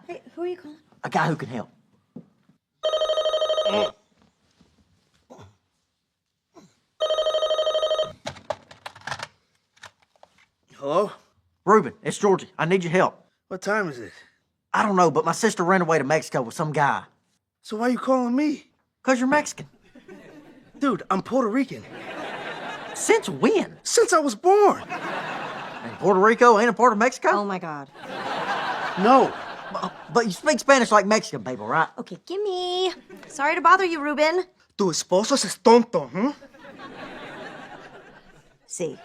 Hey, who are you calling? A guy who can help. Hello? Reuben, it's Georgie. I need your help. What time is it? I don't know, but my sister ran away to Mexico with some guy. So why are you calling me? 'Cause you're Mexican. Dude, I'm Puerto Rican. Since when? Since I was born. And Puerto Rico ain't a part of Mexico? Oh my God. No. But you speak Spanish like Mexican people, right? Okay, gimme. Sorry to bother you, Reuben. Tu esposo es tonto, huh? See.